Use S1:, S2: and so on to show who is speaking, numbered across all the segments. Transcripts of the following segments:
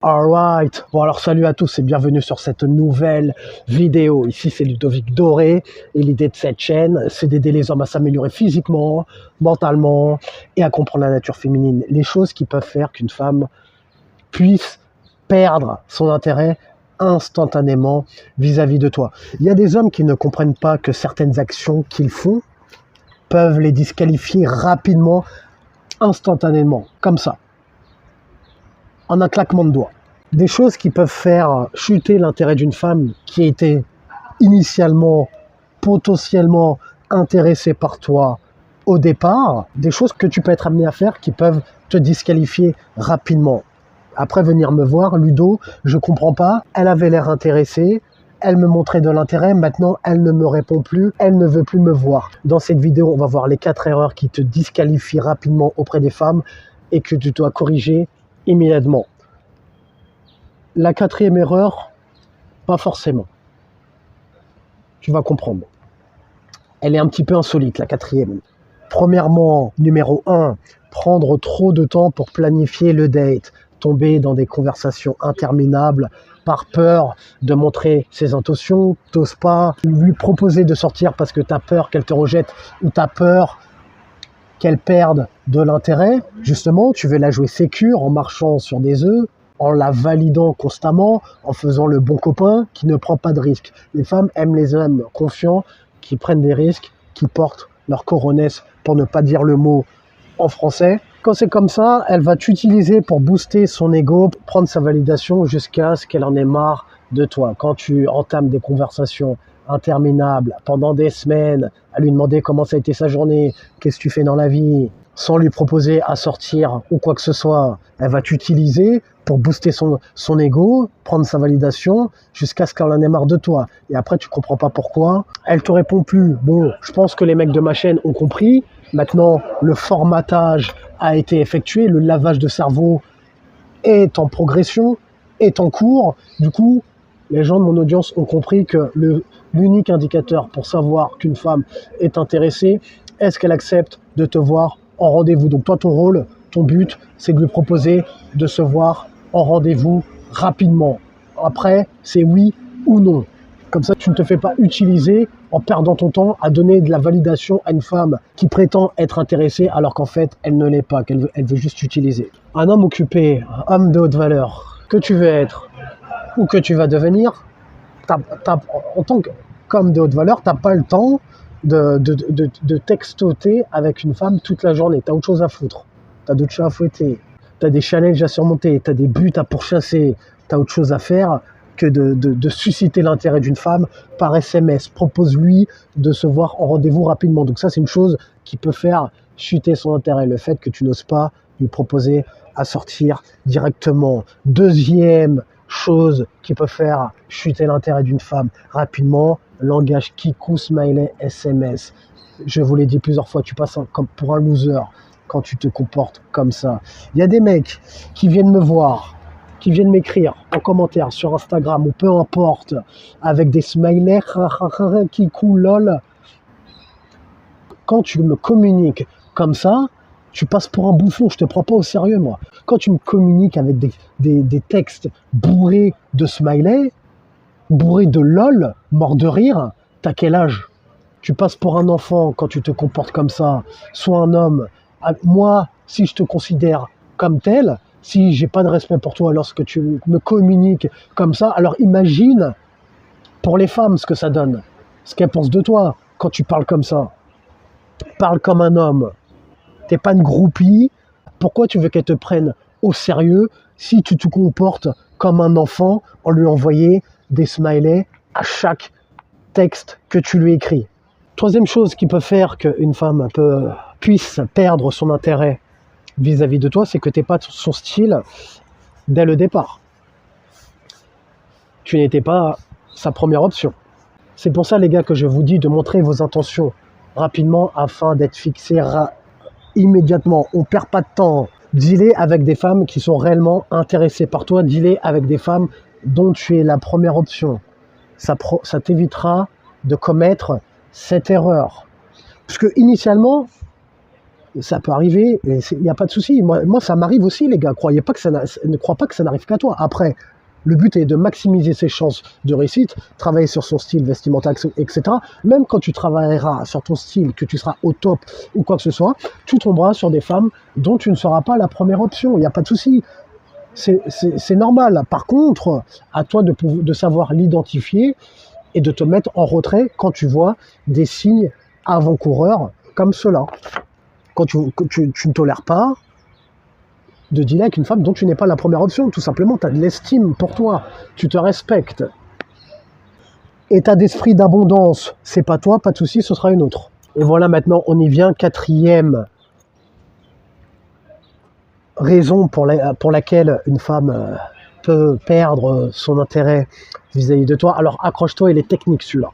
S1: Alright, bon alors salut à tous et bienvenue sur cette nouvelle vidéo. Ici c'est Ludovic Doré et l'idée de cette chaîne c'est d'aider les hommes à s'améliorer physiquement, mentalement et à comprendre la nature féminine. Les choses qui peuvent faire qu'une femme puisse perdre son intérêt instantanément vis-à-vis de toi. Il y a des hommes qui ne comprennent pas que certaines actions qu'ils font peuvent les disqualifier rapidement, instantanément, comme ça. En un claquement de doigts. Des choses qui peuvent faire chuter l'intérêt d'une femme qui était initialement, potentiellement intéressée par toi au départ, des choses que tu peux être amené à faire qui peuvent te disqualifier rapidement. Après venir me voir, Ludo, je comprends pas, elle avait l'air intéressée, elle me montrait de l'intérêt, maintenant elle ne me répond plus, elle ne veut plus me voir. Dans cette vidéo, on va voir les 4 erreurs qui te disqualifient rapidement auprès des femmes et que tu dois corriger immédiatement. La 4e erreur, pas forcément. Tu vas comprendre. Elle est un petit peu insolite, la 4e. Premièrement, numéro 1, prendre trop de temps pour planifier le date. Tomber dans des conversations interminables par peur de montrer ses intentions. T'oses pas lui proposer de sortir parce que tu as peur qu'elle te rejette ou tu as peur qu'elle perde de l'intérêt. Justement, tu veux la jouer sécure en marchant sur des œufs, en la validant constamment, en faisant le bon copain qui ne prend pas de risques. Les femmes aiment les hommes confiants, qui prennent des risques, qui portent leur coronesse, pour ne pas dire le mot en français. Quand c'est comme ça, elle va t'utiliser pour booster son ego, prendre sa validation jusqu'à ce qu'elle en ait marre de toi. Quand tu entames des conversations interminables pendant des semaines, à lui demander comment ça a été sa journée, qu'est-ce que tu fais dans la vie, sans lui proposer à sortir ou quoi que ce soit, elle va t'utiliser pour booster son ego, prendre sa validation jusqu'à ce qu'elle en ait marre de toi. Et après, tu comprends pas pourquoi. Elle te répond plus. Bon, je pense que les mecs de ma chaîne ont compris. Maintenant, le formatage a été effectué, le lavage de cerveau est en progression, est en cours. Du coup, les gens de mon audience ont compris que l'unique indicateur pour savoir qu'une femme est intéressée, est-ce qu'elle accepte de te voir en rendez-vous. Donc toi, ton rôle, ton but, c'est de lui proposer de se voir en rendez-vous rapidement. Après, c'est oui ou non. Comme ça, tu ne te fais pas utiliser en perdant ton temps à donner de la validation à une femme qui prétend être intéressée alors qu'en fait, elle ne l'est pas, elle veut juste utiliser. Un homme occupé, un homme de haute valeur, que tu veux être ou que tu vas devenir, en tant qu'homme de haute valeur, tu n'as pas le temps de textoter avec une femme toute la journée. Tu as autre chose à foutre. Tu as d'autres chats à fouetter. Tu as des challenges à surmonter. Tu as des buts à pourchasser. Tu as autre chose à faire que de susciter l'intérêt d'une femme par SMS. Propose-lui de se voir en rendez-vous rapidement. Donc ça, c'est une chose qui peut faire chuter son intérêt. Le fait que tu n'oses pas lui proposer à sortir directement. Deuxième chose qui peut faire chuter l'intérêt d'une femme rapidement, langage kikou, smiley, SMS. Je vous l'ai dit plusieurs fois, tu passes comme pour un loser quand tu te comportes comme ça. Il y a des mecs qui viennent me voir, qui viennent m'écrire en commentaire sur Instagram ou peu importe, avec des smileys, kikou, lol. Quand tu me communiques comme ça, tu passes pour un bouffon, je te prends pas au sérieux, moi. Quand tu me communiques avec des textes bourrés de smiley, bourrés de lol, mort de rire, t'as quel âge? Tu passes pour un enfant quand tu te comportes comme ça, soit un homme. Moi, si je te considère comme tel, si j'ai pas de respect pour toi lorsque tu me communiques comme ça, alors imagine pour les femmes ce que ça donne, ce qu'elles pensent de toi quand tu parles comme ça. Parle comme un homme. T'es pas une groupie. Pourquoi tu veux qu'elle te prenne au sérieux si tu te comportes comme un enfant en lui envoyant des smileys à chaque texte que tu lui écris? Troisième chose qui peut faire qu'une femme puisse perdre son intérêt vis-à-vis de toi, c'est que t'es pas son style dès le départ. Tu n'étais pas sa première option. C'est pour ça, les gars, que je vous dis de montrer vos intentions rapidement afin d'être fixé immédiatement. On perd pas de temps. Dealer avec des femmes qui sont réellement intéressées par toi. Dealer avec des femmes dont tu es la première option. Ça t'évitera de commettre cette erreur. Parce que initialement, Ça peut arriver, et il n'y a pas de souci. Moi, ça m'arrive aussi, les gars. Ne crois pas que ça n'arrive qu'à toi. Après, le but est de maximiser ses chances de réussite, travailler sur son style vestimentaire, etc. Même quand tu travailleras sur ton style, que tu seras au top ou quoi que ce soit, tu tomberas sur des femmes dont tu ne seras pas la première option. Il n'y a pas de souci. C'est normal. Par contre, à toi de savoir l'identifier et de te mettre en retrait quand tu vois des signes avant-coureurs comme cela. Quand tu ne tolères pas de dealer avec une femme dont tu n'es pas la première option, tout simplement, tu as de l'estime pour toi, tu te respectes. État d'esprit d'abondance, c'est pas toi, pas de souci, ce sera une autre. Et voilà, maintenant, on y vient, 4e raison pour laquelle une femme peut perdre son intérêt vis-à-vis de toi. Alors accroche-toi, il est technique celui-là.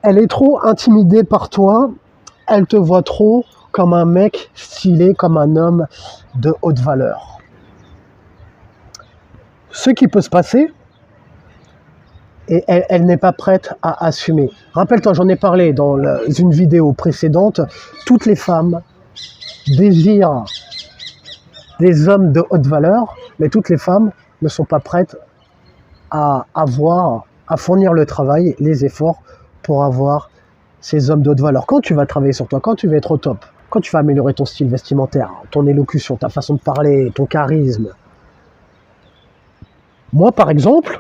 S1: Elle est trop intimidée par toi, elle te voit trop comme un mec stylé, comme un homme de haute valeur. Ce qui peut se passer, et elle n'est pas prête à assumer. Rappelle-toi, j'en ai parlé dans une vidéo précédente, toutes les femmes désirent des hommes de haute valeur, mais toutes les femmes ne sont pas prêtes à fournir le travail, les efforts pour avoir ces hommes de haute valeur. Quand tu vas travailler sur toi, quand tu vas être au top, quand tu vas améliorer ton style vestimentaire, ton élocution, ta façon de parler, ton charisme. Moi, par exemple,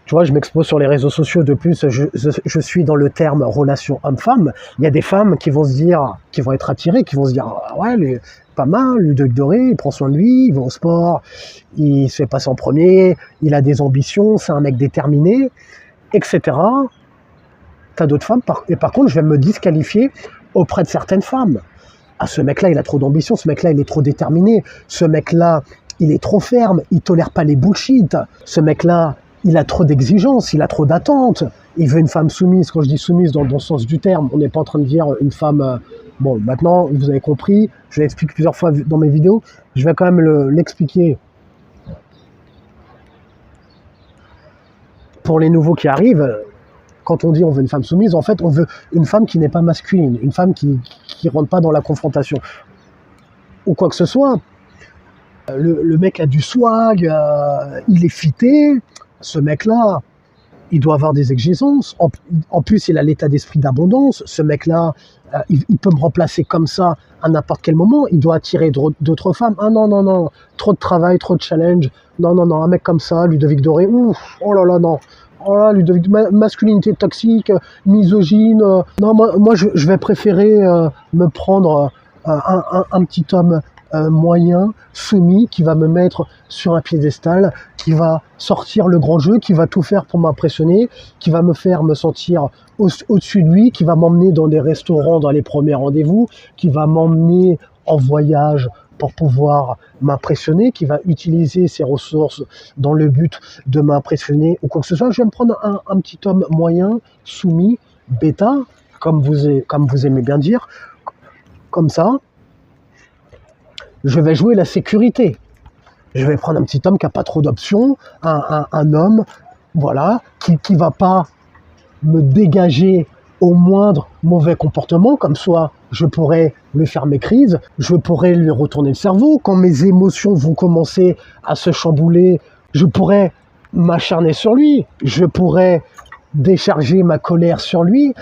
S1: tu vois, je m'expose sur les réseaux sociaux, de plus, je suis dans le terme relation homme-femme. Il y a des femmes qui vont se dire, qui vont être attirées, qui vont se dire, ah ouais, pas mal, Ludovic Doré, il prend soin de lui, il va au sport, il se fait passer en premier, il a des ambitions, c'est un mec déterminé, etc. T'as d'autres femmes, et par contre, je vais me disqualifier auprès de certaines femmes. Ah, ce mec-là, il a trop d'ambition, ce mec-là, il est trop déterminé, ce mec-là, il est trop ferme, il tolère pas les bullshit, ce mec-là, il a trop d'exigences, il a trop d'attentes, il veut une femme soumise. Quand je dis soumise dans le bon sens du terme, on n'est pas en train de dire une femme... Bon, maintenant, vous avez compris, je l'explique plusieurs fois dans mes vidéos, je vais quand même l'expliquer pour les nouveaux qui arrivent. Quand on dit on veut une femme soumise, en fait, on veut une femme qui n'est pas masculine, une femme qui rentre pas dans la confrontation, ou quoi que ce soit. Le mec a du swag, il est fité, ce mec-là, il doit avoir des exigences. En plus, il a l'état d'esprit d'abondance. Ce mec-là, il peut me remplacer comme ça à n'importe quel moment. Il doit attirer d'autres femmes. Ah non, non, non. Trop de travail, trop de challenge. Non, non, non. Un mec comme ça, Ludovic Doré. Ouf, oh là là, non. Oh là, Ludovic, masculinité toxique, misogyne. Non, moi je vais préférer me prendre un petit homme moyen, soumis, qui va me mettre sur un piédestal, qui va sortir le grand jeu, qui va tout faire pour m'impressionner, qui va me faire me sentir au-dessus de lui, qui va m'emmener dans des restaurants, dans les premiers rendez-vous, qui va m'emmener en voyage pour pouvoir m'impressionner, qui va utiliser ses ressources dans le but de m'impressionner ou quoi que ce soit. Je vais me prendre un petit homme moyen, soumis, bêta, comme vous aimez bien dire, comme ça. Je vais jouer la sécurité. Je vais prendre un petit homme qui n'a pas trop d'options, un homme, voilà, qui va pas me dégager au moindre mauvais comportement, comme soit je pourrais lui faire mes crises, je pourrais lui retourner le cerveau. Quand mes émotions vont commencer à se chambouler, je pourrais m'acharner sur lui, je pourrais décharger ma colère sur lui.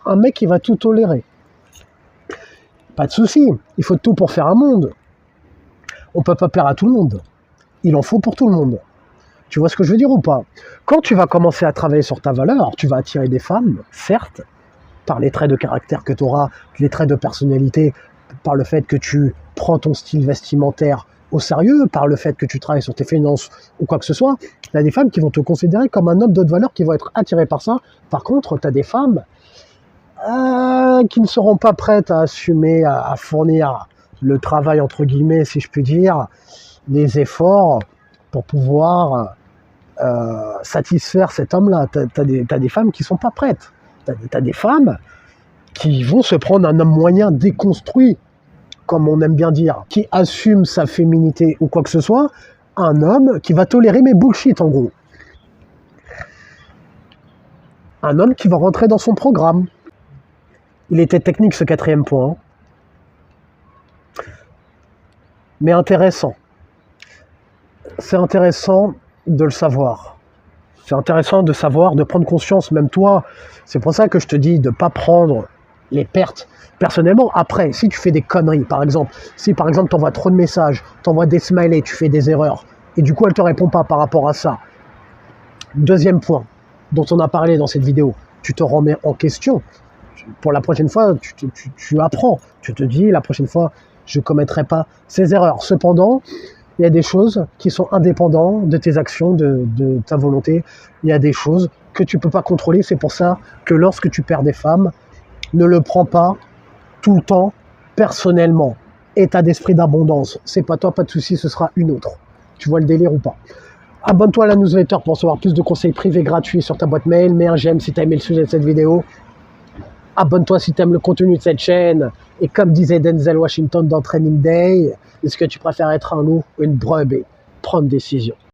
S1: Un mec qui va tout tolérer. Pas de souci, il faut tout pour faire un monde. On ne peut pas plaire à tout le monde. Il en faut pour tout le monde. Tu vois ce que je veux dire ou pas? Quand tu vas commencer à travailler sur ta valeur, tu vas attirer des femmes, certes, par les traits de caractère que tu auras, les traits de personnalité, par le fait que tu prends ton style vestimentaire au sérieux, par le fait que tu travailles sur tes finances ou quoi que ce soit. Il y a des femmes qui vont te considérer comme un homme de haute valeur, qui vont être attirées par ça. Par contre, tu as des femmes qui ne seront pas prêtes à assumer, à fournir le travail, entre guillemets, si je puis dire, les efforts pour pouvoir satisfaire cet homme-là. T'as des femmes qui sont pas prêtes. T'as des femmes qui vont se prendre un homme moyen déconstruit, comme on aime bien dire, qui assume sa féminité ou quoi que ce soit, un homme qui va tolérer mes bullshit, en gros. Un homme qui va rentrer dans son programme. Il était technique ce 4e point, mais intéressant. C'est intéressant de le savoir. C'est intéressant de savoir, de prendre conscience, même toi. C'est pour ça que je te dis de ne pas prendre les pertes personnellement. Après, si tu fais des conneries, par exemple, si par exemple tu envoies trop de messages, tu envoies des smileys, tu fais des erreurs, et du coup elle ne te répond pas par rapport à ça. 2e point dont on a parlé dans cette vidéo, tu te remets en question. Pour la prochaine fois, tu apprends. Tu te dis, la prochaine fois, je ne commettrai pas ces erreurs. Cependant, il y a des choses qui sont indépendantes de tes actions, de ta volonté. Il y a des choses que tu ne peux pas contrôler. C'est pour ça que lorsque tu perds des femmes, ne le prends pas tout le temps personnellement. État d'esprit d'abondance. C'est pas toi, pas de souci, ce sera une autre. Tu vois le délire ou pas? Abonne-toi à la newsletter pour recevoir plus de conseils privés gratuits sur ta boîte mail. Mets un j'aime si tu as aimé le sujet de cette vidéo. Abonne-toi si tu aimes le contenu de cette chaîne. Et comme disait Denzel Washington dans Training Day, est-ce que tu préfères être un loup ou une brebis? Prends une décision.